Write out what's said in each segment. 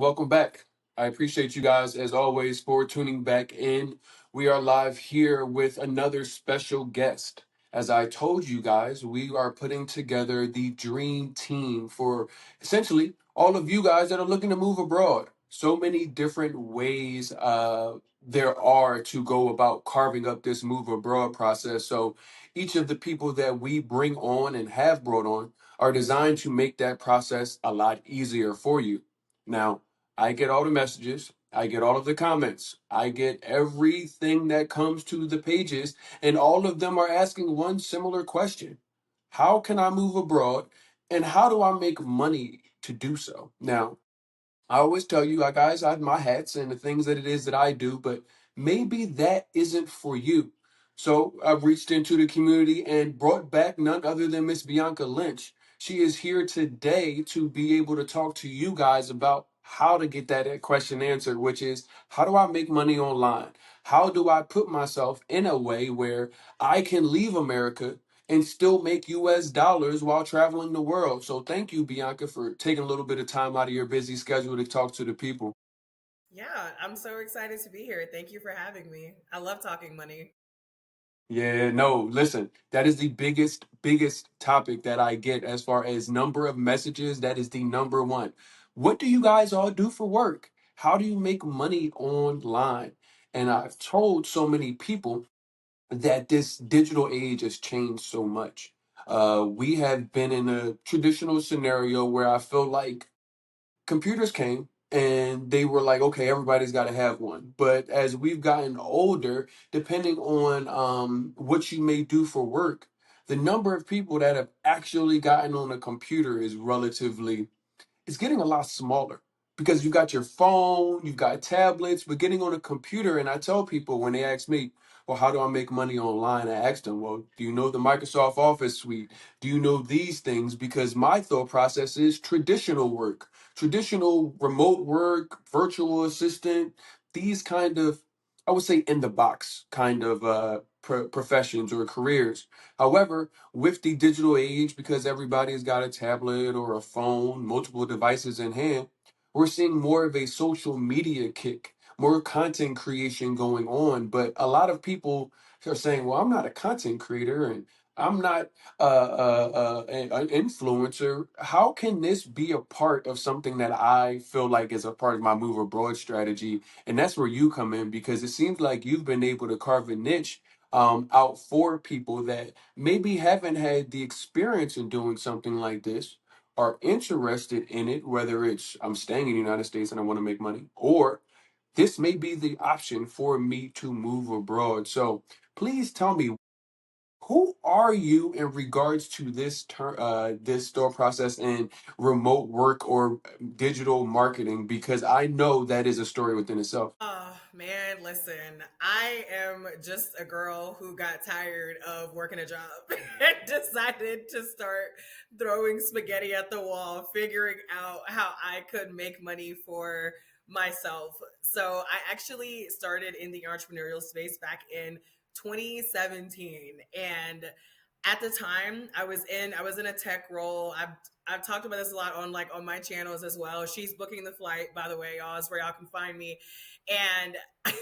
welcome back. I appreciate you guys, as always, for tuning back in. We are live here with another special guest. As I told you guys, we are putting together the dream team for essentially all of you guys that are looking to move abroad. So many different ways there are to go about carving up this move abroad process. So each of the people that we bring on and have brought on are designed to make that process a lot easier for you. Now, I get all the messages, I get all of the comments, I get everything that comes to the pages, and all of them are asking one similar question: how can I move abroad, and how do I make money to do so? Now, I always tell you, guys, I have my hats and the things that it is that I do, but maybe that isn't for you. So I've reached into the community and brought back none other than Miss Bianca Lynch. She is here today to be able to talk to you guys about how to get that question answered, which is, how do I make money online? How do I put myself in a way where I can leave America and still make US dollars while traveling the world? So thank you, Bianca, for taking a little bit of time out of your busy schedule to talk to the people. Yeah, I'm so excited to be here. Thank you for having me. I love talking money. Yeah, no, listen, that is the biggest topic that I get as far as number of messages. That is the number one. What do you guys all do for work? How do you make money online? And I've told so many people that this digital age has changed so much. We have been in a traditional scenario where I feel like computers came and they were like, okay, everybody's got to have one. But as we've gotten older, depending on what you may do for work, the number of people that have actually gotten on a computer is relatively, it's getting a lot smaller because you got your phone, you've got tablets, but getting on a computer. And I tell people when they ask me, well, how do I make money online? I ask them, well, do you know the Microsoft Office suite? Do you know these things? Because my thought process is traditional work, traditional remote work, virtual assistant, these kind of, I would say, in the box kind of professions or careers. However, with the digital age, because everybody's got a tablet or a phone, multiple devices in hand, we're seeing more of a social media kick, more content creation going on. But a lot of people are saying, well, I'm not a content creator and I'm not an influencer. How can this be a part of something that I feel like is a part of my move abroad strategy? And that's where you come in because it seems like you've been able to carve a niche out for people that maybe haven't had the experience in doing something like this, are interested in it, whether it's I'm staying in the United States and I want to make money, or this may be the option for me to move abroad. So please tell me, who are you in regards to this store process and remote work or digital marketing? Because I know that is a story within itself. Oh man, listen, I am just a girl who got tired of working a job and decided to start throwing spaghetti at the wall, figuring out how I could make money for myself. So I actually started in the entrepreneurial space back in 2017, and at the time I was in a tech role. I've talked about this a lot on my channels as well. She's booking the flight, by the way, y'all, is where y'all can find me. And I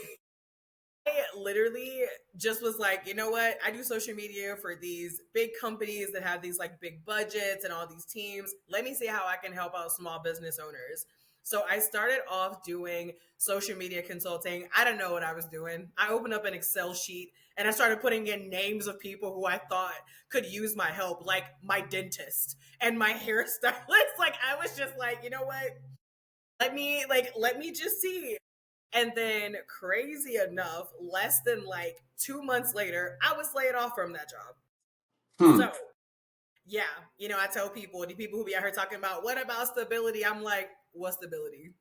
literally just was like, you know what? I do social media for these big companies that have these like big budgets and all these teams. Let me see how I can help out small business owners. So I started off doing social media consulting. I don't know what I was doing. I opened up an Excel sheet and I started putting in names of people who I thought could use my help, like my dentist and my hairstylist. Like I was just like, you know what? Let me just see. And then, crazy enough, less than like 2 months later, I was laid off from that job. Hmm, So, yeah, I tell people, the people who be out here talking about what about stability? I'm like, what stability?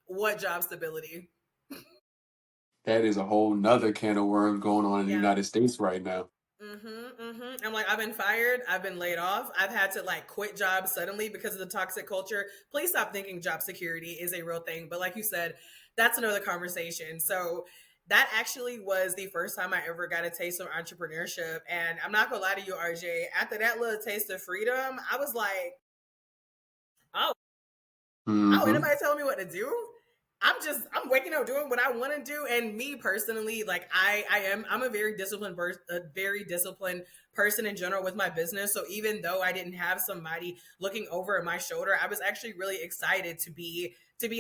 What job stability? that is a whole nother can of worms going on in the Yeah. United States right now. I'm like, I've been fired. I've been laid off. I've had to like quit jobs suddenly because of the toxic culture. Please stop thinking job security is a real thing. But like you said, that's another conversation. So that actually was the first time I ever got a taste of entrepreneurship. And I'm not gonna lie to you, RJ. After that little taste of freedom, I was like, oh. Oh, Mm-hmm. anybody telling me what to do? I'm waking up doing what I want to do. And me personally, like I'm a very a very disciplined person in general with my business. So even though I didn't have somebody looking over my shoulder, I was actually really excited to be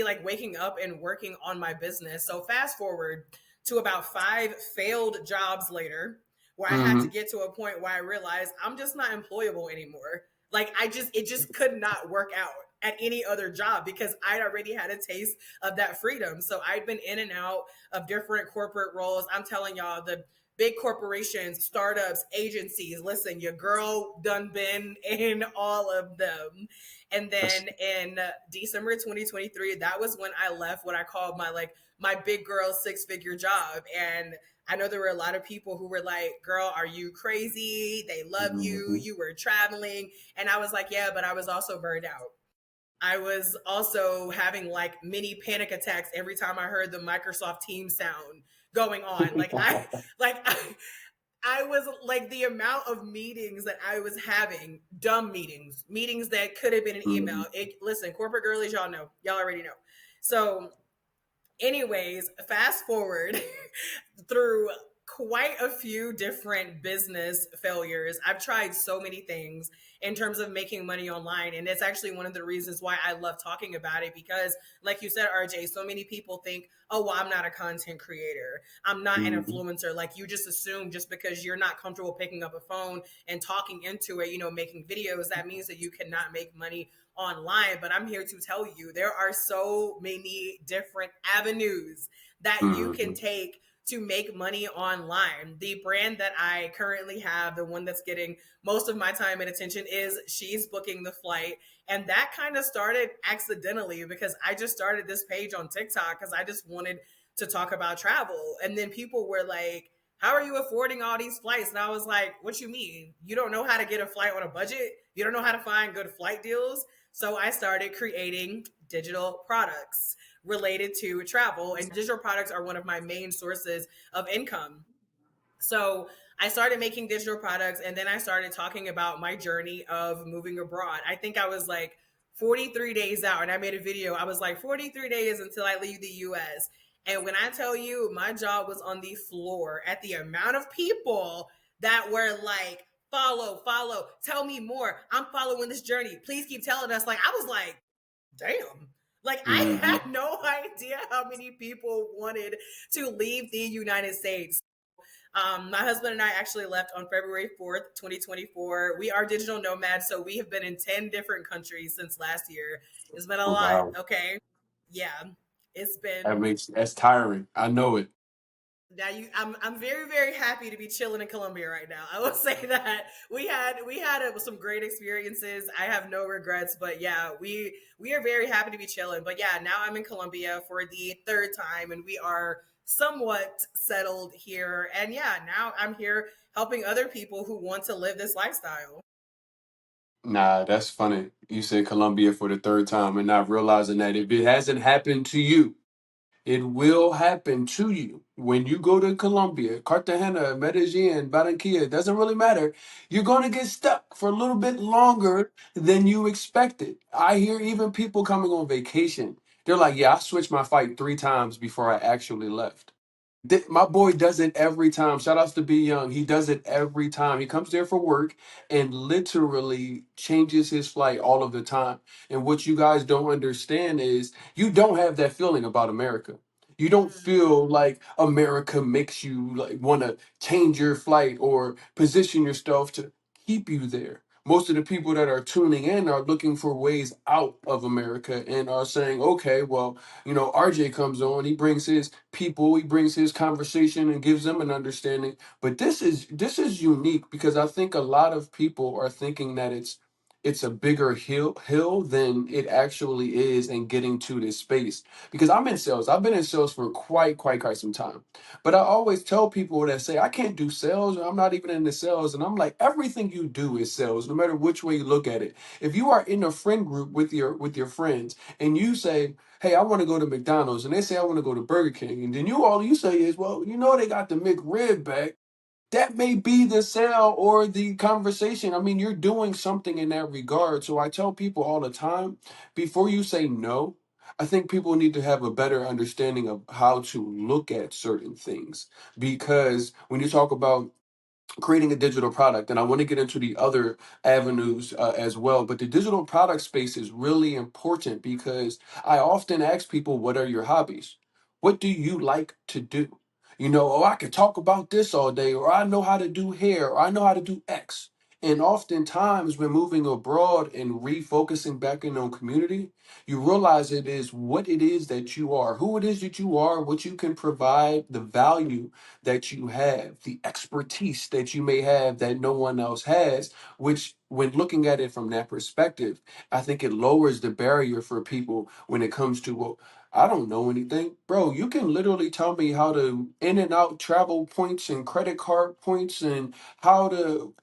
like waking up and working on my business. So fast forward to about 5 failed jobs later, where I had to Mm-hmm. get to a point where I realized I'm just not employable anymore. Like it just could not work out at any other job because I'd already had a taste of that freedom. So I'd been in and out of different corporate roles. I'm telling y'all, the big corporations, startups, agencies, listen, your girl done been in all of them. And That's then in December 2023, that was when I left what I called my big girl 6-figure job. And I know there were a lot of people who were like, girl, are you crazy? They love you. mm-hmm. You were traveling. And I was like, yeah, but I was also burned out. I was also having like mini panic attacks every time I heard the Microsoft Teams sound going on. Like I was like the amount of meetings that I was having, dumb meetings that could have been an email. Mm-hmm. Listen, corporate girlies, y'all know, y'all already know. So anyways, fast forward through quite a few different business failures. I've tried so many things in terms of making money online. And it's actually one of the reasons why I love talking about it because, like you said, RJ, so many people think, oh, well, I'm not a content creator. I'm not an Mm-hmm. influencer. Like you just assume just because you're not comfortable picking up a phone and talking into it, making videos, that means that you cannot make money online. But I'm here to tell you there are so many different avenues that you can Mm-hmm. take to make money online. The brand that I currently have, the one that's getting most of my time and attention, is She's Booking the Flight. And that kind of started accidentally because I just started this page on TikTok because I just wanted to talk about travel. And then people were like, how are you affording all these flights? And I was like, what you mean? You don't know how to get a flight on a budget? You don't know how to find good flight deals? So I started creating digital products related to travel, and digital products are one of my main sources of income. So I started making digital products and then I started talking about my journey of moving abroad. I think I was like 43 days out and I made a video. I was like 43 days until I leave the US. And when I tell you my jaw was on the floor at the amount of people that were like, follow, tell me more. I'm following this journey. Please keep telling us. Like, I was like, damn. Like I Mm-hmm. had no idea how many people wanted to leave the United States. My husband and I actually left on February 4th, 2024. We are digital nomads, so we have been in 10 different countries since last year. It's been a Oh, lot, wow. okay? Yeah. It's That been makes that's tiring. I know it. now you I'm very very happy to be chilling in Colombia right now. I will say that we had some great experiences. I have no regrets, but yeah, we are very happy to be chilling. But yeah, now I'm in Colombia for the third time and we are somewhat settled here. And yeah, now I'm here helping other people who want to live this lifestyle. Nah, that's funny. You said Colombia for the third time and not realizing that if it hasn't happened to you, it will happen to you. When you go to Colombia, Cartagena, Medellin, Barranquilla, it doesn't really matter. You're going to get stuck for a little bit longer than you expected. I hear even people coming on vacation. They're like, yeah, I switched my flight 3 times before I actually left. My boy does it every time. Shout outs to B Young. He does it every time. He comes there for work and literally changes his flight all of the time. And what you guys don't understand is you don't have that feeling about America. You don't feel Mm, like America makes you like want to change your flight or position yourself to keep you there. Most of the people that are tuning in are looking for ways out of America and are saying, okay, well, RJ comes on, he brings his people, he brings his conversation and gives them an understanding. But this is unique because I think a lot of people are thinking that it's a bigger hill than it actually is in getting to this space. Because I'm in sales. I've been in sales for quite some time. But I always tell people that say I can't do sales, or I'm not even into sales. And I'm like, everything you do is sales, no matter which way you look at it. If you are in a friend group with your friends and you say, hey, I want to go to McDonald's, and they say I want to go to Burger King, and then all you say is, well, they got the McRib back. that may be the sale or the conversation. I mean, you're doing something in that regard. So I tell people all the time, before you say no, I think people need to have a better understanding of how to look at certain things. Because when you talk about creating a digital product, and I want to get into the other avenues as well, but the digital product space is really important because I often ask people, what are your hobbies? What do you like to do? You know, oh, I could talk about this all day, or I know how to do hair, or I know how to do X. And oftentimes when moving abroad and refocusing back in on community, you realize it is what it is that you are, who it is that you are, what you can provide, the value that you have, the expertise that you may have that no one else has, which, when looking at it from that perspective, I think it lowers the barrier for people when it comes to, well, I don't know anything. Bro, you can literally tell me how to in and out travel points and credit card points and how to,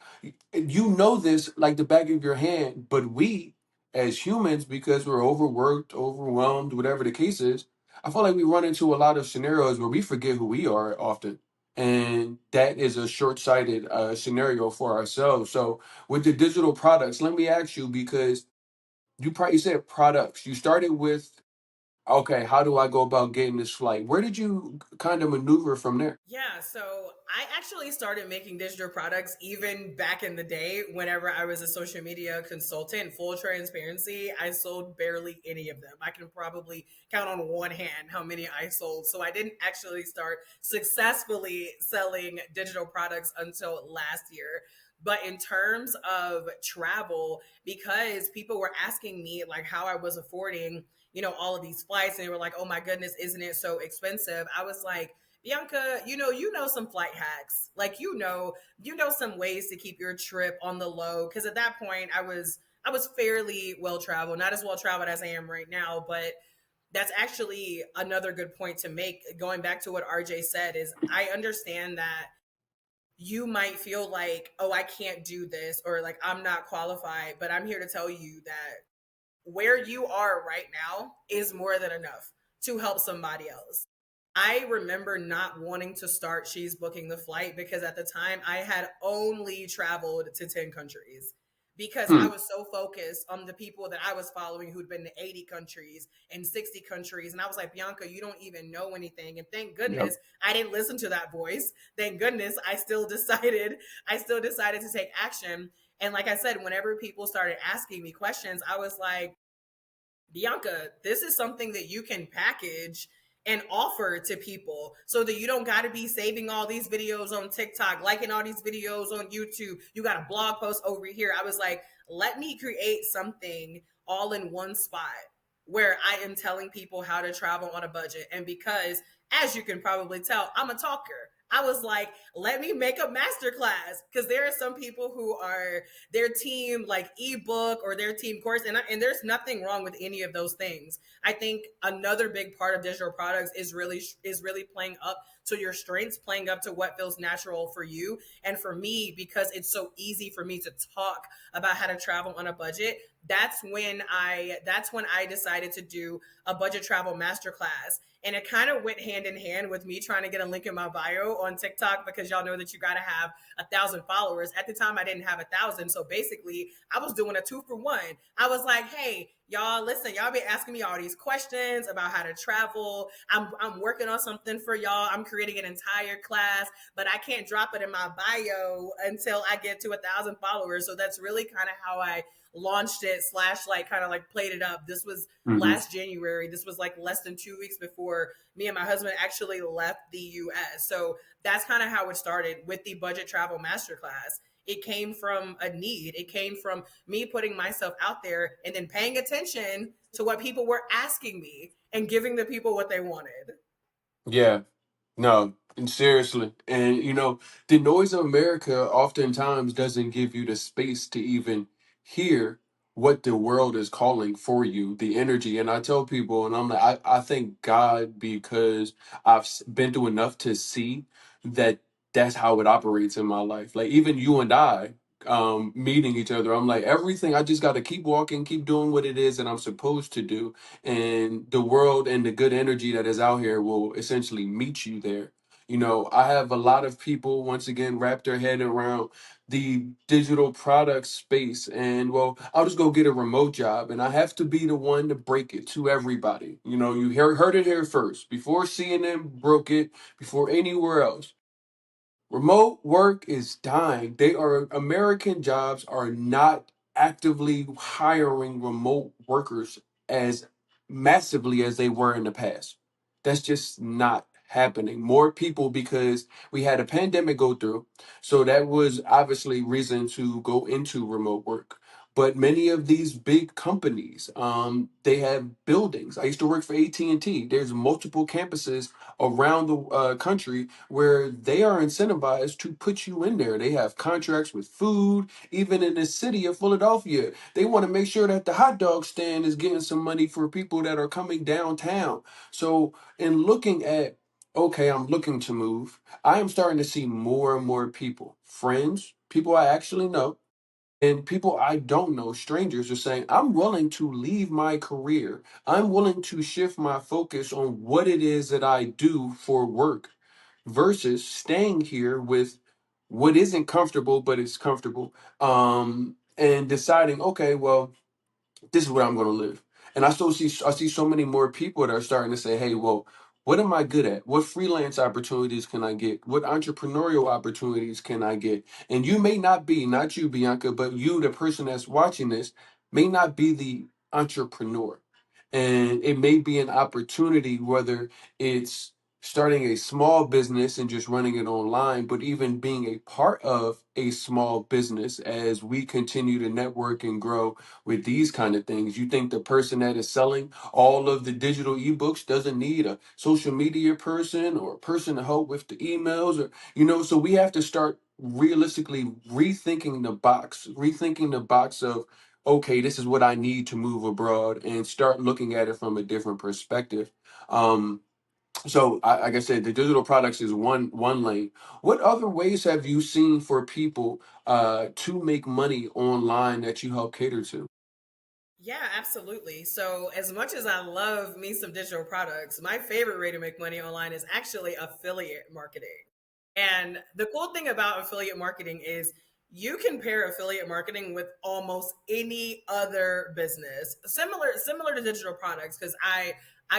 you know this like the back of your hand, but we as humans, because we're overworked, overwhelmed, whatever the case is, I feel like we run into a lot of scenarios where we forget who we are often. And that is a short-sighted scenario for ourselves. So with the digital products, let me ask you, because you probably said products. You started with, okay, how do I go about getting this flight? Where did you kind of maneuver from there? Yeah, so I actually started making digital products even back in the day whenever I was a social media consultant. Full transparency, I sold barely any of them. I can probably count on one hand how many I sold. So I didn't actually start successfully selling digital products until last year. But in terms of travel, because people were asking me like how I was affording, all of these flights, and they were like, "Oh my goodness, isn't it so expensive?" I was like, Bianca, you know some flight hacks. Like you know some ways to keep your trip on the low. Because at that point, I was fairly well traveled, not as well traveled as I am right now, but that's actually another good point to make. Going back to what RJ said, is I understand that you might feel like, oh, I can't do this, or like I'm not qualified, but I'm here to tell you that where you are right now is more than enough to help somebody else. I remember not wanting to start She's Booking the Flight because at the time I had only traveled to 10 countries because I Hmm. was so focused on the people that I was following who'd been to 80 countries and 60 countries. And I was like, Bianca, you don't even know anything. And thank Yep. goodness I didn't listen to that voice. Thank goodness I still decided to take action. And like I said, whenever people started asking me questions, I was like, Bianca, this is something that you can package and offer to people so that you don't got to be saving all these videos on TikTok, liking all these videos on YouTube. You got a blog post over here. I was like, let me create something all in one spot where I am telling people how to travel on a budget. And because, as you can probably tell, I'm a talker. I was like, let me make a masterclass because there are some people who are their team like ebook or their team course, and there's nothing wrong with any of those things. I think another big part of digital products is really playing up to your strengths, playing up to what feels natural for you. And for me, because it's so easy for me to talk about how to travel on a budget, that's when I decided to do a budget travel masterclass. And it kind of went hand in hand with me trying to get a link in my bio on TikTok because y'all know that you got to have 1,000 followers. At the time, I didn't have 1,000. So basically, I was doing a 2 for 1. I was like, hey, y'all, listen, y'all be asking me all these questions about how to travel. I'm working on something for y'all. I'm creating an entire class, but I can't drop it in my bio until I get to 1,000 followers. So that's really kind of how I launched it slash like kind of like played it up. This was Hmm. last January. This was like less than 2 weeks before me and my husband actually left the US. So that's kind of how it started with the budget travel masterclass. It came from a need. It came from me putting myself out there and then paying attention to what people were asking me and giving the people what they wanted. Yeah. No, and seriously. And the noise of America oftentimes doesn't give you the space to even hear what the world is calling for you, the energy. And I tell people, and I'm like, I thank God because been through enough to see that that's how it operates in my life. Like even you and I meeting each other, I'm like, everything, I just got to keep walking, keep doing what it is that I'm supposed to do, and the world and the good energy that is out here will essentially meet you there. I have a lot of people once again wrap their head around the digital product space, and well, I'll just go get a remote job, and I have to be the one to break it to everybody. You heard it here first. Before CNN broke it, before anywhere else. Remote work is dying. American jobs are not actively hiring remote workers as massively as they were in the past. That's just not happening. More people, because we had a pandemic go through, so that was obviously reason to go into remote work. But many of these big companies, they have buildings. I used to work for AT&T. There's multiple campuses around the country where they are incentivized to put you in there. They have contracts with food, even in the city of Philadelphia. They want to make sure that the hot dog stand is getting some money for people that are coming downtown. So, in looking at, okay, I'm looking to move, I am starting to see more and more people, friends, people I actually know, and people I don't know, strangers, are saying, I'm willing to leave my career. I'm willing to shift my focus on what it is that I do for work versus staying here with what isn't comfortable, but it's comfortable. And deciding, okay, well, this is where I'm going to live. And I see so many more people that are starting to say, hey, well, what am I good at? What freelance opportunities can I get? What entrepreneurial opportunities can I get? And you may not be, not you, Bianca, but you, the person that's watching this, may not be the entrepreneur. And it may be an opportunity, whether it's starting a small business and just running it online, but even being a part of a small business as we continue to network and grow with these kind of things. You think the person that is selling all of the digital ebooks doesn't need a social media person or a person to help with the emails, or so we have to start realistically rethinking the box of, okay, this is what I need to move abroad, and start looking at it from a different perspective. Um, like I said, the digital products is one lane. What other ways have you seen for people to make money online that you help cater to? Yeah, absolutely. So, as much as I love me some digital products, my favorite way to make money online is actually affiliate marketing. And the cool thing about affiliate marketing is you can pair affiliate marketing with almost any other business. Similar to digital products, because I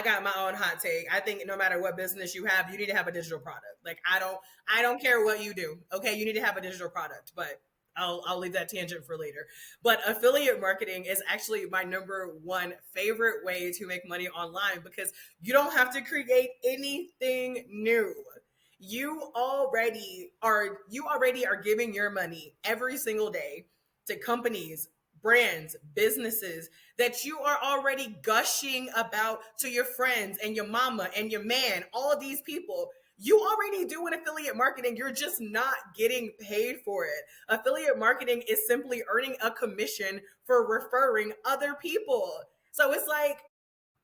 got my own hot take. I think no matter what business you have, you need to have a digital product. Like I don't care what you do. Okay, you need to have a digital product, but I'll leave that tangent for later. But affiliate marketing is actually my number one favorite way to make money online because you don't have to create anything new. You already are giving your money every single day to companies, brands, businesses that you are already gushing about to your friends and your mama and your man, all these people. You already do an affiliate marketing, you're just not getting paid for it. Affiliate marketing is simply earning a commission for referring other people. So it's like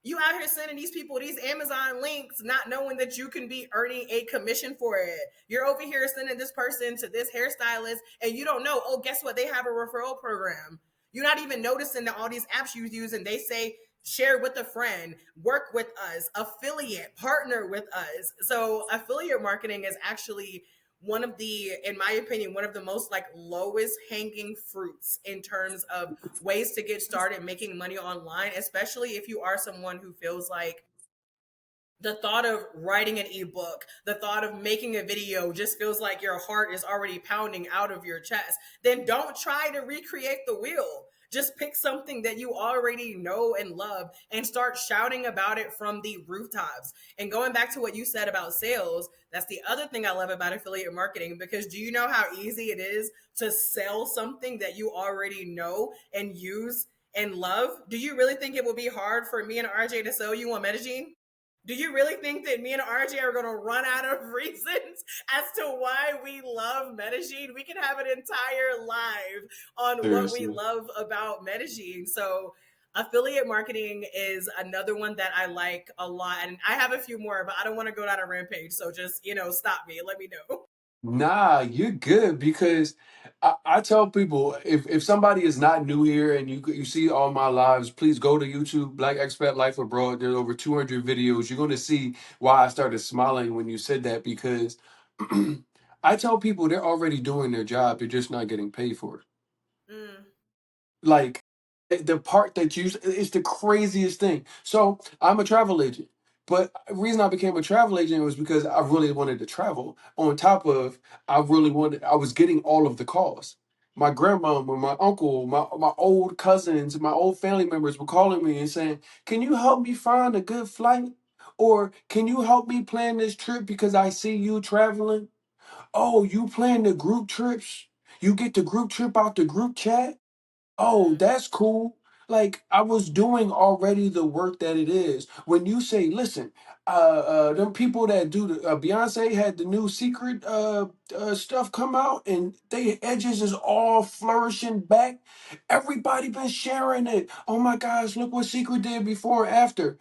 you out here sending these people these Amazon links, not knowing that you can be earning a commission for it. You're over here sending this person to this hairstylist, and you don't know, oh, guess what? They have a referral program. You're not even noticing that all these apps you use, and they say, share with a friend, work with us, affiliate, partner with us. So affiliate marketing is actually one of the, in my opinion, one of the most like lowest hanging fruits in terms of ways to get started making money online, especially if you are someone who feels like the thought of writing an ebook, the thought of making a video just feels like your heart is already pounding out of your chest. Then don't try to recreate the wheel. Just pick something that you already know and love and start shouting about it from the rooftops. And going back to what you said about sales, that's the other thing I love about affiliate marketing, because do you know how easy it is to sell something that you already know and use and love? Do you really think it would be hard for me and RJ to sell you on Medellin? Do you really think that me and RJ are going to run out of reasons as to why we love Medellin? We can have an entire live on what we Seriously. love about Medellin. So, affiliate marketing is another one that I like a lot. And I have a few more, but I don't want to go down a rampage. So, just, stop me and let me know. Nah, you're good because I tell people if somebody is not new here and you see all my lives, please go to YouTube, Black Expat Life Abroad. There's over 200 videos. You're going to see why I started smiling when you said that because I tell people they're already doing their job, they're just not getting paid for it. Mm, Like the part that you is the craziest thing. So I'm a travel agent, but the reason I became a travel agent was because I really wanted to travel. On top of I was getting all of the calls. My grandmom or my uncle, my old cousins, my old family members were calling me and saying, "Can you help me find a good flight?" Or can you help me plan this trip because I see you traveling? Oh, you plan the group trips? You get the group trip out the group chat? Oh, mm, that's cool. Like I was doing already the work that it is. When you say, listen, them people that do the Beyonce had the new secret stuff come out and they edges is all flourishing back. Everybody been sharing it. Oh my gosh, look what Secret did before and after.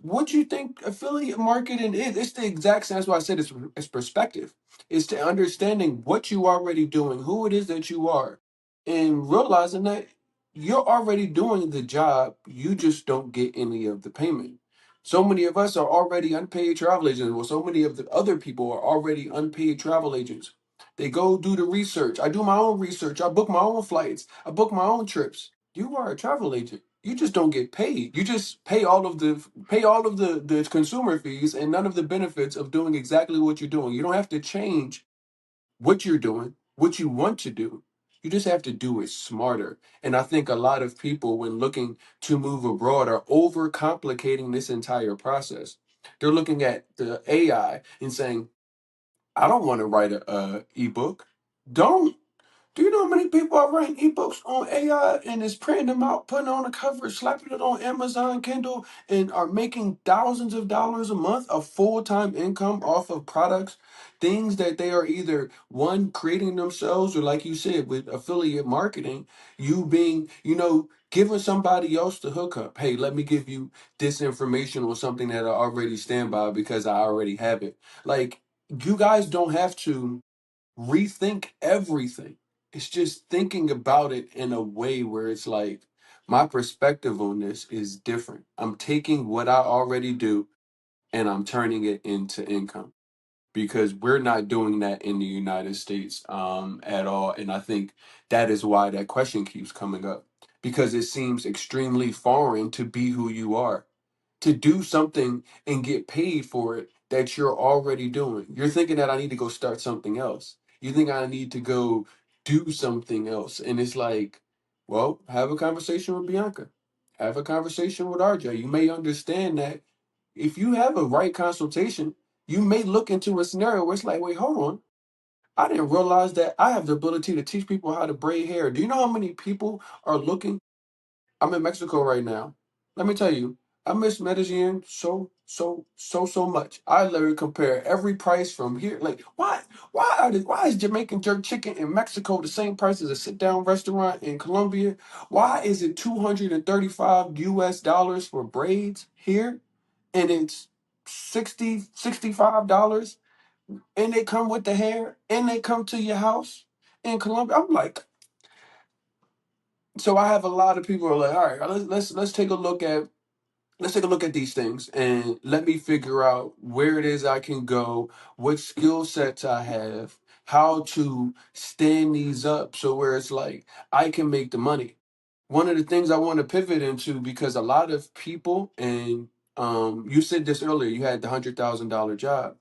What you think affiliate marketing is? It's the exact same. That's why I said it's perspective. It's to understanding what you already doing, who it is that you are, and realizing that you're already doing the job. You just don't get any of the payment. So many of us are already unpaid travel agents. Well, so many of the other people are already unpaid travel agents. They go do the research. I do my own research. I book my own flights. I book my own trips. You are a travel agent. You just don't get paid. You just pay all of the consumer fees and none of the benefits of doing exactly what you're doing. You don't have to change what you're doing, what you want to do. You just have to do it smarter. And I think a lot of people, when looking to move abroad, are overcomplicating this entire process. They're looking at the AI and saying, I don't want to write a ebook. Don't. Do you know how many people are writing ebooks on AI and is printing them out, putting on a cover, slapping it on Amazon Kindle, and are making thousands of dollars a month of full-time income off of products, things that they are either one creating themselves or like you said with affiliate marketing, you being, giving somebody else the hookup. Hey, let me give you this information on something that I already stand by because I already have it. Like you guys don't have to rethink everything. It's just thinking about it in a way where it's like, my perspective on this is different. I'm taking what I already do and I'm turning it into income because we're not doing that in the United States at all. And I think that is why that question keeps coming up because it seems extremely foreign to be who you are to do something and get paid for it that you're already doing. You're thinking that I need to go start something else. You think I need to go do something else. And it's like, well, have a conversation with Bianca. Have a conversation with RJ. You may understand that if you have a right consultation, you may look into a scenario where it's like, wait, hold on. I didn't realize that I have the ability to teach people how to braid hair. Do you know how many people are looking? I'm in Mexico right now. Let me tell you, I miss Medellin so much. I literally compare every price from here. Like, why is Jamaican jerk chicken in Mexico the same price as a sit down restaurant in Colombia? Why is it $235 US for braids here, and it's 65 dollars, and they come with the hair, and they come to your house in Colombia? I'm like, so I have a lot of people who are like, all right, let's take a look at these things and let me figure out where it is I can go, what skill sets I have, how to stand these up so where it's like I can make the money. One of the things I want to pivot into because a lot of people and you said this earlier, you had the $100,000 job.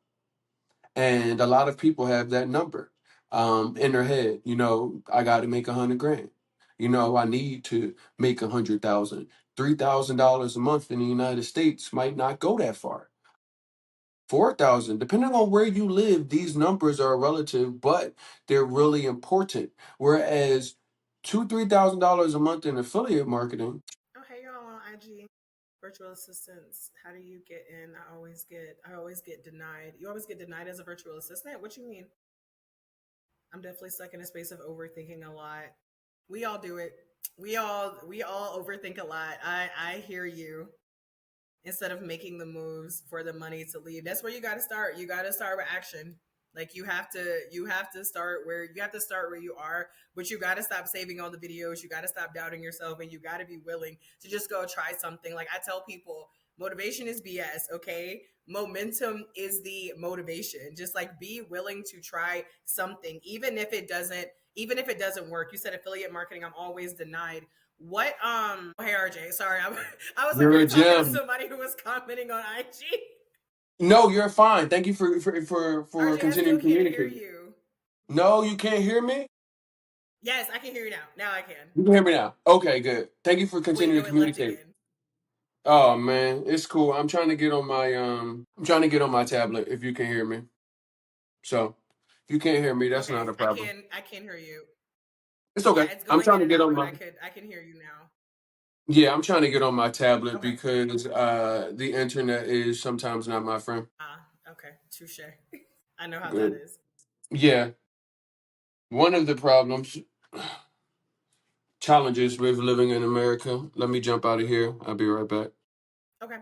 And a lot of people have that number in their head. I got to make 100 grand. I need to make 100,000. $3,000 a month in the United States might not go that far. 4,000, depending on where you live, these numbers are relative, but they're really important. Whereas $3,000 a month in affiliate marketing. Oh, hey y'all on IG. Virtual assistants. How do you get in? I always get denied. You always get denied as a virtual assistant? What you mean? I'm definitely stuck in a space of overthinking a lot. We all do it. We all overthink a lot. I hear you. Instead of making the moves for the money to leave. That's where you got to start. You got to start with action. Like you have to start where you are, but you got to stop saving all the videos. You got to stop doubting yourself, and you got to be willing to just go try something. Like I tell people, motivation is BS, okay? Momentum is the motivation. Just like be willing to try something even if it doesn't work. You said affiliate marketing, I'm always denied. What hey RJ, sorry. I was over You're here a talking to gem. somebody who was commenting on IG. No, you're fine. Thank you for RJ, I still continuing to can't hear communicate. you. No, you can't hear me? Yes, I can hear you now. Now I can. You can hear me now. Okay, good. Thank you for Wait, continuing no, to it left communicate. again. Oh man, it's cool. I'm trying to get on my tablet if you can hear me. So if you can't hear me, that's not Okay, a I problem. can I can hear you. It's Yeah, okay. it's I'm going trying in to and get out, on but my I can hear you now. Yeah, I'm trying to get on my tablet Okay. because the internet is sometimes not my friend. Ah, okay. Touche. I know how that Good. is. Yeah. One of the problems challenges with living in America. Let me jump out of here. I'll be right back. Okay.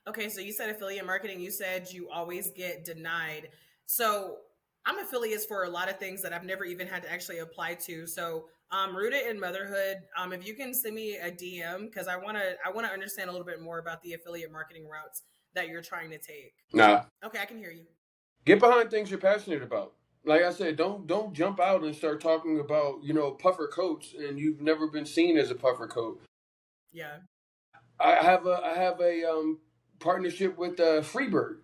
Okay, so you said affiliate marketing, you said you always get denied. So I'm affiliates for a lot of things that I've never even had to actually apply to. So rooted in motherhood, if you can send me a DM because I wanna understand a little bit more about the affiliate marketing routes that you're trying to take. Nah. Okay, I can hear you. Get behind things you're passionate about. Like I said, don't jump out and start talking about, puffer coats and you've never been seen as a puffer coat. Yeah. I have a partnership with Freebird.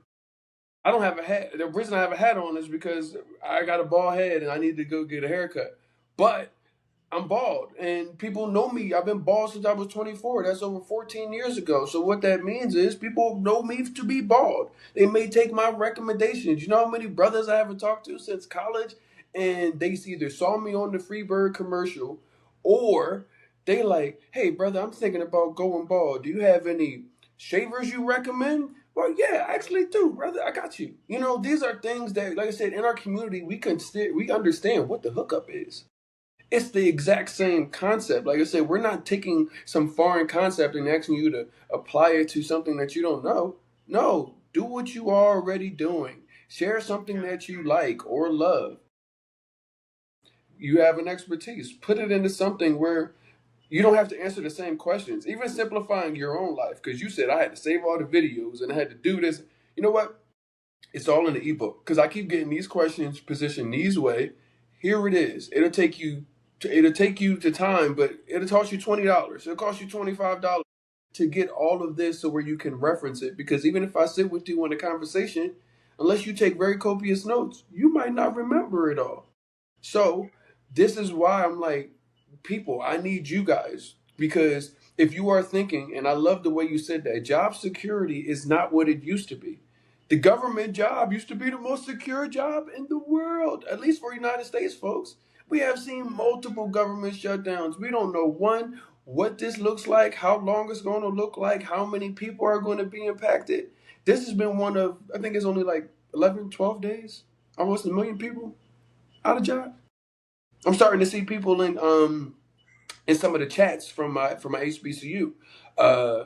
I don't have a hat. The reason I have a hat on is because I got a bald head and I need to go get a haircut. But I'm bald, and people know me. I've been bald since I was 24. That's over 14 years ago. So what that means is people know me to be bald. They may take my recommendations. You know how many brothers I haven't talked to since college, and they either saw me on the Freebird commercial, or they like, hey brother, I'm thinking about going bald. Do you have any shavers you recommend? Well, yeah, I actually do, brother. I got you. These are things that, like I said, in our community, we understand what the hookup is. It's the exact same concept. Like I said, we're not taking some foreign concept and asking you to apply it to something that you don't know. No, do what you are already doing. Share something Yeah. that you like or love. You have an expertise. Put it into something where you don't have to answer the same questions. Even simplifying your own life. Because you said I had to save all the videos and I had to do this. You know what? It's all in the ebook because I keep getting these questions positioned these way. Here it is. It'll take you to time, but it'll cost you $20. It'll cost you $25 to get all of this so where you can reference it. Because even if I sit with you in a conversation, unless you take very copious notes, you might not remember it all. So this is why I'm like, people, I need you guys because if you are thinking, and I love the way you said that, job security is not what it used to be. The government job used to be the most secure job in the world, at least for United States folks. We have seen Hmm. multiple government shutdowns. We don't know one, what this looks like, how long it's going to look like, how many people are going to be impacted. This has been one of, I think it's only like 11, 12 days, almost a million people out of job. I'm starting to see people in some of the chats from my HBCU. Uh,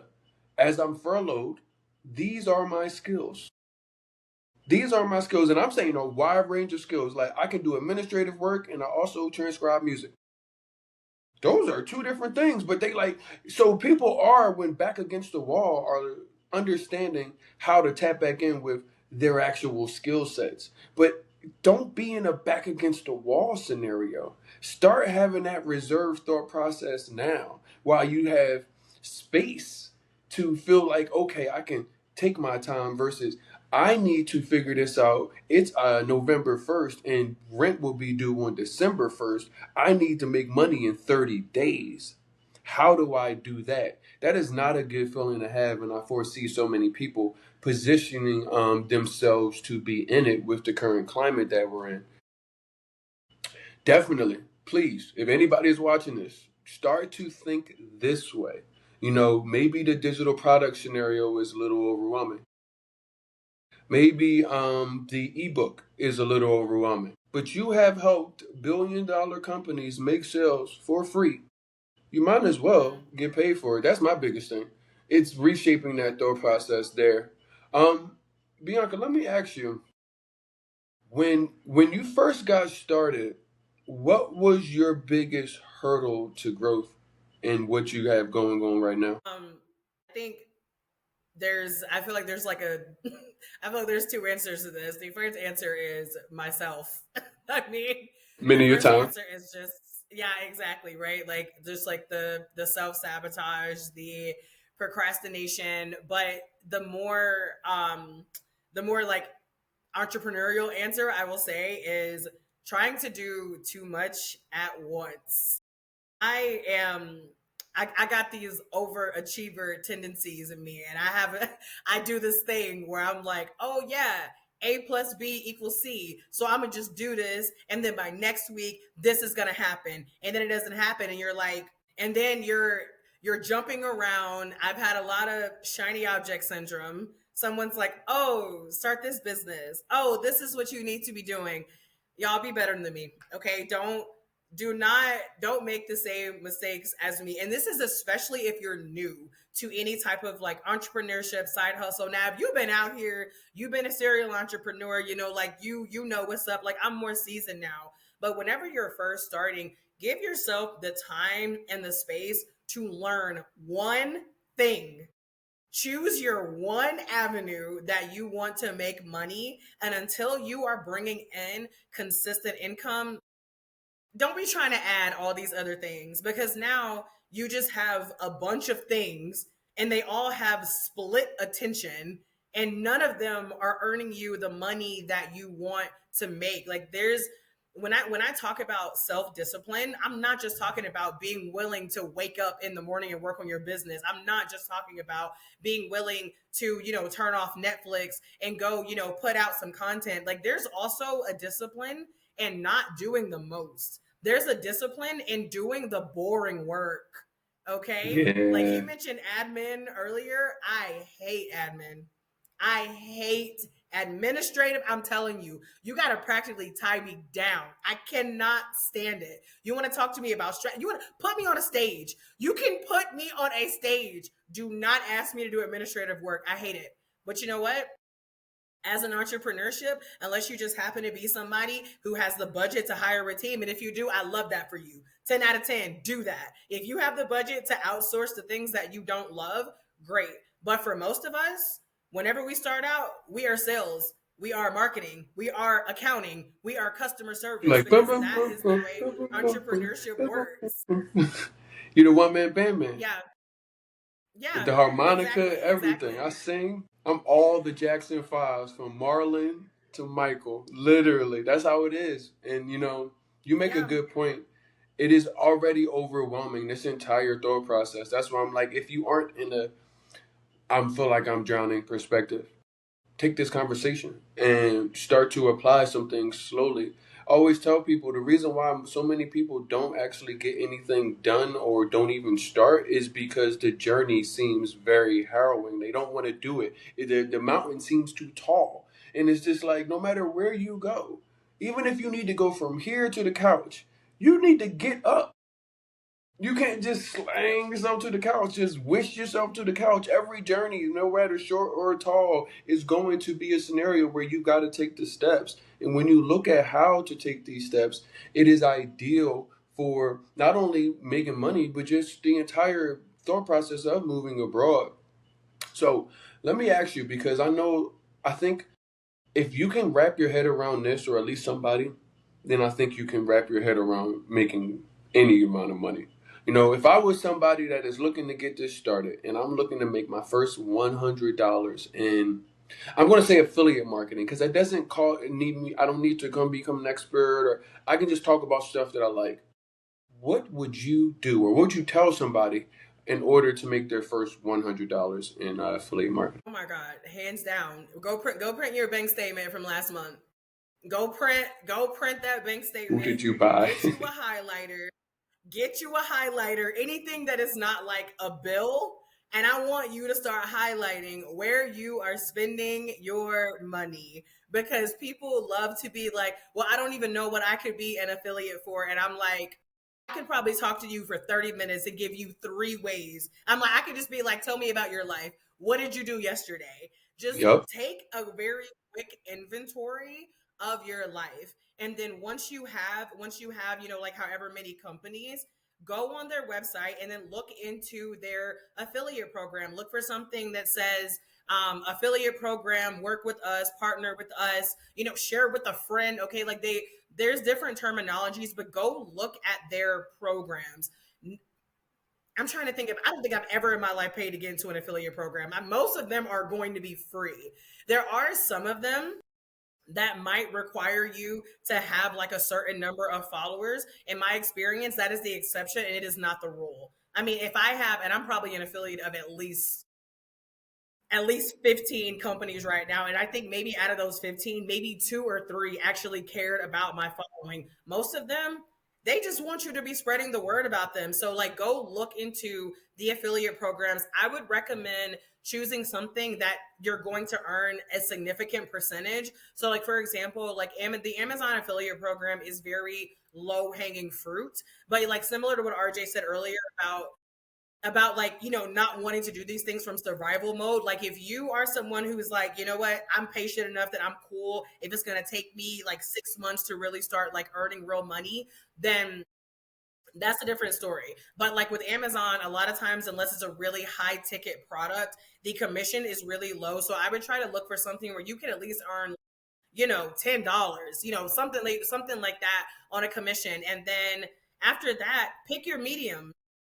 as I'm furloughed, these are my skills. These are my skills, and I'm saying a wide range of skills. Like I can do administrative work, and I also transcribe music. Those are two different things, but they like so people are when back against the wall are understanding how to tap back in with their actual skill sets. But don't be in a back against the wall scenario. Start having that reserved thought process now while you have space to feel like okay, I can take my time versus I need to figure this out. It's November 1st and rent will be due on December 1st. I need to make money in 30 days. How do I do that? That is not a good feeling to have, and I foresee so many people positioning themselves to be in it with the current climate that we're in. Definitely, please, if anybody is watching this, start to think this way. Maybe the digital product scenario is a little overwhelming. Maybe the ebook is a little overwhelming. But you have helped billion-dollar companies make sales for free. You might as well Hmm. get paid for it. That's my biggest thing. It's reshaping that thought process there. Um, Bianca, let me ask you. When you first got started, what was your biggest hurdle to growth in what you have going on right now? I think I feel like there's like a I feel like there's two answers to this. The first answer is myself. I mean, the Many of your first time. answer is just yeah, exactly, right? Like just like the self-sabotage, the procrastination, but the more the more like entrepreneurial answer I will say is trying to do too much at once. I am I got these overachiever tendencies in me, and I do this thing where I'm like, oh yeah, A plus B equals C. So I'm gonna just do this, and then by next week, this is gonna happen. And then it doesn't happen, and you're like, and then you're jumping around. I've had a lot of shiny object syndrome. Someone's like, oh, start this business. Oh, this is what you need to be doing. Y'all be better than me. Okay. Don't make the same mistakes as me, and this is especially if you're new to any type of like entrepreneurship side hustle. Now if you've been out here, you've been a serial entrepreneur, like you know what's up. Like I'm more seasoned now, but whenever you're first starting, give yourself the time and the space to learn one thing. Choose your one avenue that you want to make money, and until you are bringing in consistent income, don't be trying to add all these other things, because now you just have a bunch of things and they all have split attention, and none of them are earning you the money that you want to make. Like there's when I talk about self-discipline, I'm not just talking about being willing to wake up in the morning and work on your business. I'm not just talking about being willing to, turn off Netflix and go, put out some content. Like there's also a discipline and not doing the most. There's a discipline in doing the boring work. Okay. Like he Yeah. mentioned admin earlier. I hate admin. I hate administrative. I'm telling you, you got to practically tie me down. I cannot stand it. You want to talk to me about strategy? You want to put me on a stage? You can put me on a stage. Do not ask me to do administrative work. I hate it. But you know what? As an entrepreneurship, unless you just happen to be somebody who has the budget to hire a team. And if you do, I love that for you. 10 out of 10, do that. If you have the budget to outsource the things that you don't love, great. But for most of us, whenever we start out, we are sales, we are marketing, we are accounting, we are customer service, Like because that is the way entrepreneurship works. you the one man band man. Yeah, With yeah, the harmonica, exactly, everything. I exactly. sing. I'm all the Jackson Fives from Marlon to Michael. Literally, that's how it is. And you make a Yeah. good point. It is already overwhelming, this entire thought process. That's why I'm like, if you aren't in a I'm feel like I'm drowning perspective, take this conversation and start to apply some things slowly. I always tell people the reason why so many people don't actually get anything done or don't even start is because the journey seems very harrowing. They don't want to do it. The mountain seems too tall. And it's just like no matter where you go, even if you need to go from here to the couch, you need to get up. You can't just slang yourself to the couch, just wish yourself to the couch. Every journey, no matter short or tall, is going to be a scenario where you got to take the steps. And when you look at how to take these steps, it is ideal for not only making money, but just the entire thought process of moving abroad. So let me ask you, because I think if you can wrap your head around this, or at least somebody, then I think you can wrap your head around making any amount of money. If I was somebody that is looking to get this started and I'm looking to make my first $100 in, I'm going to say affiliate marketing, because that doesn't need me. I don't need to come become an expert, or I can just talk about stuff that I like. What would you do, or what would you tell somebody in order to make their first $100 in affiliate marketing? Oh my God, hands down. Go print your bank statement from last month. Go print that bank What statement. did you buy? Get you a highlighter. Get you a highlighter. Anything that is not like a bill. And I want you to start highlighting where you are spending your money, because people love to be like, well, I don't even know what I could be an affiliate for. And I'm like, I could probably talk to you for 30 minutes and give you three ways. I'm like, I could just be like, tell me about your life. What did you do yesterday? Just Yup. take a very quick inventory of your life. And then once you have, like however many companies, go on their website and then look into their affiliate program. Look for something that says affiliate program, work with us, partner with us, share with a friend. Okay, like there's different terminologies, but go look at their programs. I'm trying to think of, I don't think I've ever in my life paid to get into an affiliate program. Most of them are going to be free. There are some of them that might require you to have like a certain number of followers. In my experience, that is the exception and it is not the rule. I mean, if I have, and I'm probably an affiliate of at least 15 companies right now. And I think maybe out of those 15, maybe two or three actually cared about my following. Most of them, they just want you to be spreading the word about them. So, like, go look into the affiliate programs. I would recommend choosing something that you're going to earn a significant percentage. So, like, for example, like the Amazon affiliate program is very low hanging fruit, but like similar to what RJ said earlier about like not wanting to do these things from survival mode. Like if you are someone who's like, you know what, I'm patient enough that I'm cool if it's going to take me like 6 months to really start like earning real money, then that's a different story. But like with Amazon, a lot of times, unless it's a really high ticket product, the commission is really low. So I would try to look for something where you can at least earn $10, something like that on a commission. And then after that, pick your medium.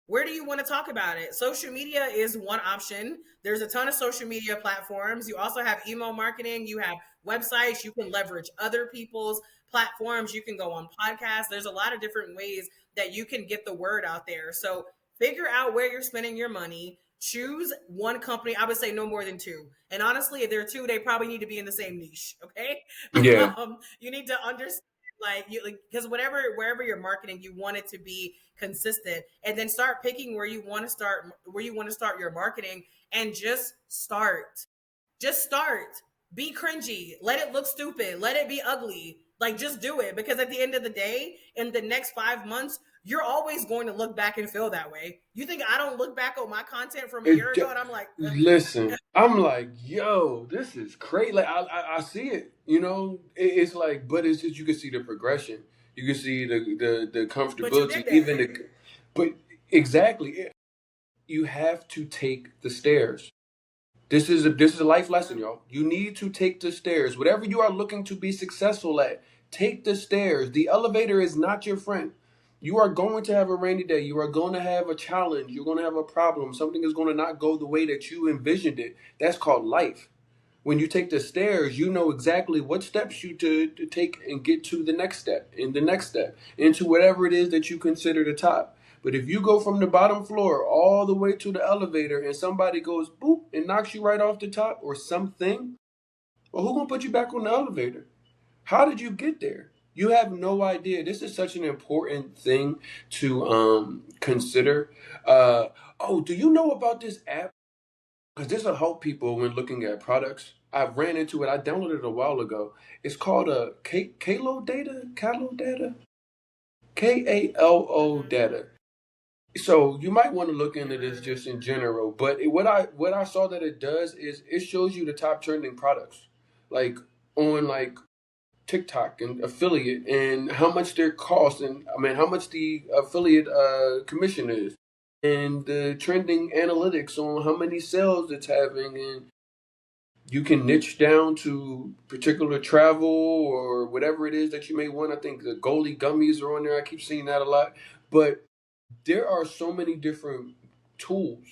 Where do you want to talk about it? Social media is one option. There's a ton of social media platforms. You also have email marketing, you have websites, you can leverage other people's platforms, you can go on podcasts. There's a lot of different ways that you can get the word out there. So figure out where you're spending your money. Choose one company. I would say no more than two. And honestly, if there are two, they probably need to be in the same niche. Okay. Yeah. You need to understand, like, you like, because wherever you're marketing, you want it to be consistent, and then start picking where you want to start your marketing, and just start. Be cringy. Let it look stupid. Let it be ugly. Like, just do it, because at the end of the day, in the next 5 months, you're always going to look back and feel that way. You think I don't look back on my content from a year ago and I'm like, Listen, I'm like, yo, this is crazy. Like, I see it. It's like, but it's just you can see the progression. You can see the but you comfortability, did that. even but exactly, you have to take the stairs. This is a life lesson, y'all. You need to take the stairs. Whatever you are looking to be successful at, take the stairs. The elevator is not your friend. You are going to have a rainy day. You are going to have a challenge. You're going to have a problem. Something is going to not go the way that you envisioned it. That's called life. When you take the stairs, you know exactly what steps to take and get to the next step, and the next step, into whatever it is that you consider the top. But if you go from the bottom floor all the way to the elevator and somebody goes boop and knocks you right off the top or something, well, who gonna put you back on the elevator? How did you get there? You have no idea. This is such an important thing to consider. Oh, do you know about this app? Because this will help people when looking at products. I ran into it. I downloaded it a while ago. It's called a Kalo Data, Kalo Hmm. Data. So you might want to look into Never this heard of it. just in general. But what I saw that it does is it shows you the top trending products, like on like TikTok and affiliate, and how much their cost, and I mean how much the affiliate commission is, and the trending analytics on how many sales it's having, and you can niche down to particular travel or whatever it is that you may want. I think the Goalie gummies are on there. I keep seeing that a lot. But there are so many different tools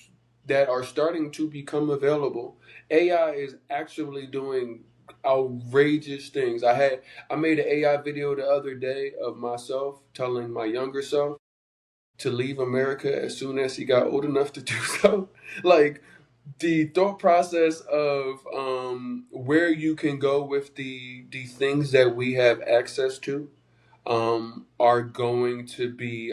that are starting to become available. AI is actually doing outrageous things. I made an AI video the other day of myself telling my younger self to leave America as soon as he got old enough to do so. Like, the thought process of where you can go with the things that we have access to are going to be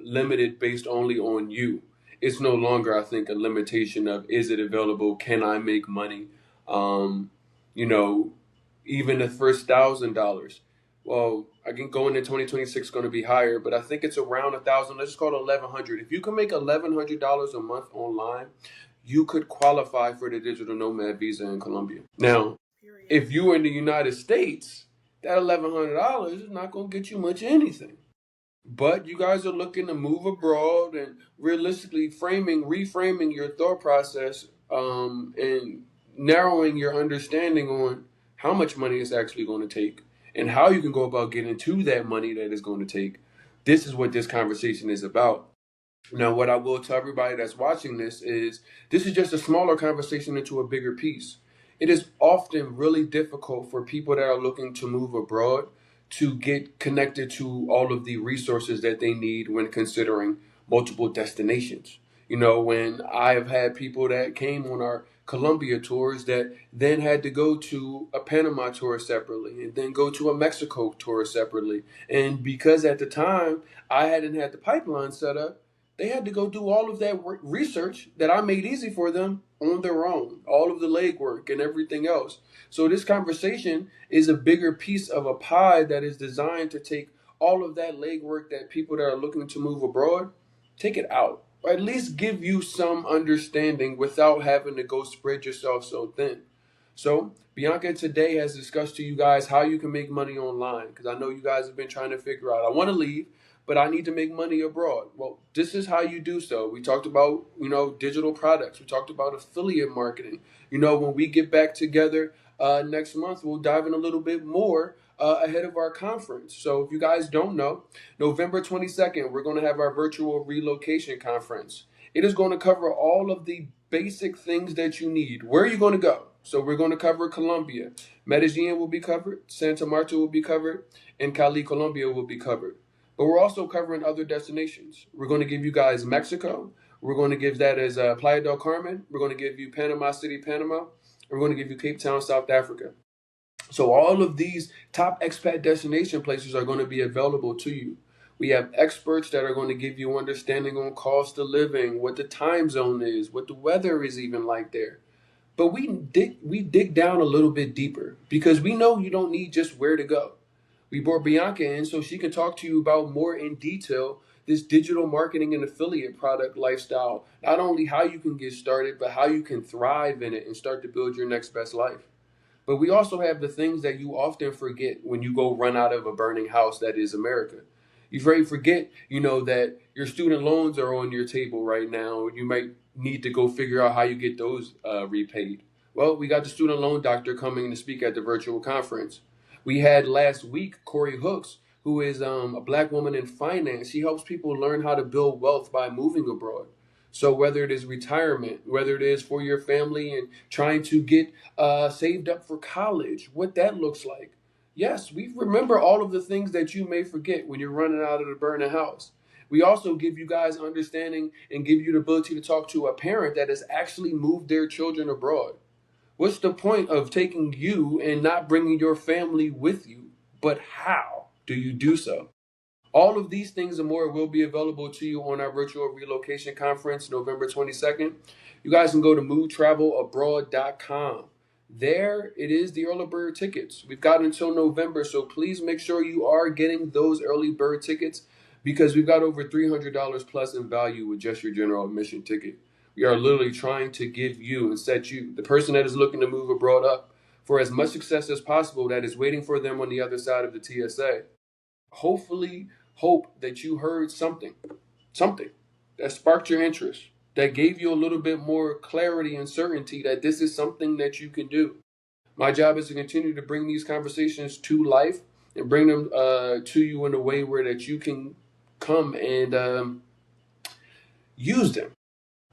limited based only on you. It's no longer, I think, a limitation of is it available? Can I make money? Um, you know, even the first $1,000. Well, I can go into 2026 going to be higher, but I think it's around 1,000. Let's just call it 1,100. If you can make $1,100 a month online, you could qualify for the digital nomad visa in Colombia. Now, Period. if you were in the United States, that $1,100 is not going to get you much anything. But you guys are looking to move abroad and realistically reframing your thought process, and narrowing your understanding on how much money it's actually going to take and how you can go about getting to that money that it's going to take. This is what this conversation is about. Now, what I will tell everybody that's watching this is just a smaller conversation into a bigger piece. It is often really difficult for people that are looking to move abroad to get connected to all of the resources that they need when considering multiple destinations. You know, when I have had people that came on our Colombia tours that then had to go to a Panama tour separately and then go to a Mexico tour separately. And because at the time I hadn't had the pipeline set up, they had to go do all of that research that I made easy for them on their own, all of the legwork and everything else. So, this conversation is a bigger piece of a pie that is designed to take all of that legwork that people that are looking to move abroad, take it out, or at least give you some understanding without having to go spread yourself so thin. So, Bianca today has discussed to you guys how you can make money online, because I know you guys have been trying to figure out, I want to leave, but I need to make money abroad. Well, this is how you do so. We talked about, digital products. We talked about affiliate marketing. When we get back together next month, we'll dive in a little bit more ahead of our conference. So if you guys don't know, November 22nd, we're going to have our virtual relocation conference. It is going to cover all of the basic things that you need. Where are you going to go? So we're going to cover Colombia. Medellin will be covered. Santa Marta will be covered. And Cali, Colombia will be covered. But we're also covering other destinations. We're going to give you guys Mexico. We're going to give that as Playa del Carmen. We're going to give you Panama City, Panama. And we're going to give you Cape Town, South Africa. So all of these top expat destination places are going to be available to you. We have experts that are going to give you understanding on cost of living, what the time zone is, what the weather is even like there. But we dig down a little bit deeper because we know you don't need just where to go. We brought Bianca in so she can talk to you about more in detail this digital marketing and affiliate product lifestyle. Not only how you can get started, but how you can thrive in it and start to build your next best life. But we also have the things that you often forget when you go run out of a burning house that is America. You very forget, that your student loans are on your table right now. You might need to go figure out how you get those repaid. Well, we got the student loan doctor coming to speak at the virtual conference. We had last week Corey Hooks, who is a black woman in finance. She helps people learn how to build wealth by moving abroad. So whether it is retirement, whether it is for your family and trying to get saved up for college, what that looks like. Yes, we remember all of the things that you may forget when you're running out of the burning house. We also give you guys understanding and give you the ability to talk to a parent that has actually moved their children abroad. What's the point of taking you and not bringing your family with you? But how do you do so? All of these things and more will be available to you on our virtual relocation conference, November 22nd. You guys can go to movetravelabrod.com. There it is, the early bird tickets. We've got until November, so please make sure you are getting those early bird tickets because we've got over $300 plus in value with just your general admission ticket. We are literally trying to give you and set you, the person that is looking to move abroad, up for as much success as possible that is waiting for them on the other side of the TSA. Hopefully, hope that you heard something that sparked your interest, that gave you a little bit more clarity and certainty that this is something that you can do. My job is to continue to bring these conversations to life and bring them to you in a way where that you can come and use them.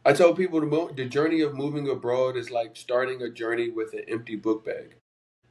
I tell people the journey of moving abroad is like starting a journey with an empty book bag.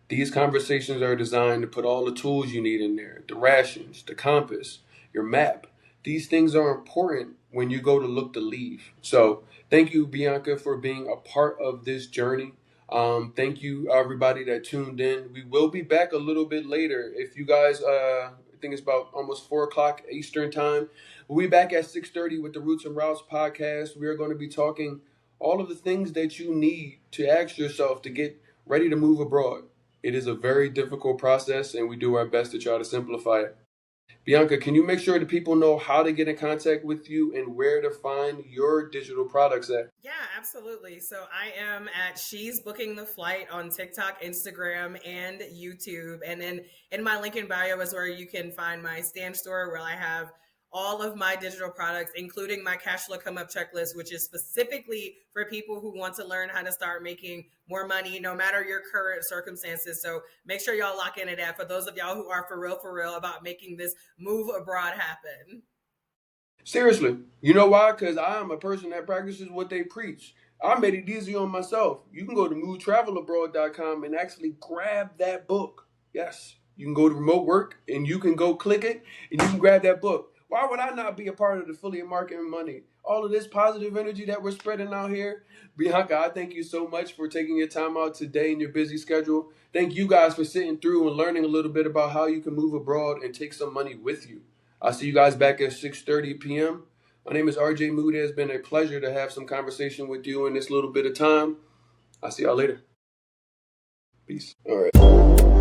These conversations are designed to put all the tools you need in there, the rations, the compass, your map. These things are important when you go to look to leave. So thank you, Bianca, for being a part of this journey. Thank you, everybody that tuned in. We will be back a little bit later. If you guys, I think it's about almost 4 o'clock Eastern time. We'll be back at 6:30 with the Roots and Routes podcast. We are going to be talking all of the things that you need to ask yourself to get ready to move abroad. It is a very difficult process, and we do our best to try to simplify it. Bianca, can you make sure that people know how to get in contact with you and where to find your digital products at? Yeah, absolutely. So I am at She's Booking the Flight on TikTok, Instagram, and YouTube. And then in my link in bio is where you can find my stand store where I have all of my digital products, including my cash flow come up checklist, which is specifically for people who want to learn how to start making more money, no matter your current circumstances. So make sure y'all lock into that for those of y'all who are for real about making this move abroad happen. Seriously, you know why? Because I am a person that practices what they preach. I made it easy on myself. You can go to movetravelabroad.com and actually grab that book. Yes, you can go to remote work and you can go click it and you can grab that book. Why would I not be a part of the affiliate marketing money? All of this positive energy that we're spreading out here. Bianca, I thank you so much for taking your time out today in your busy schedule. Thank you guys for sitting through and learning a little bit about how you can move abroad and take some money with you. I'll see you guys back at 6:30 p.m. My name is RJ Mood. It has been a pleasure to have some conversation with you in this little bit of time. I'll see y'all later. Peace. All right.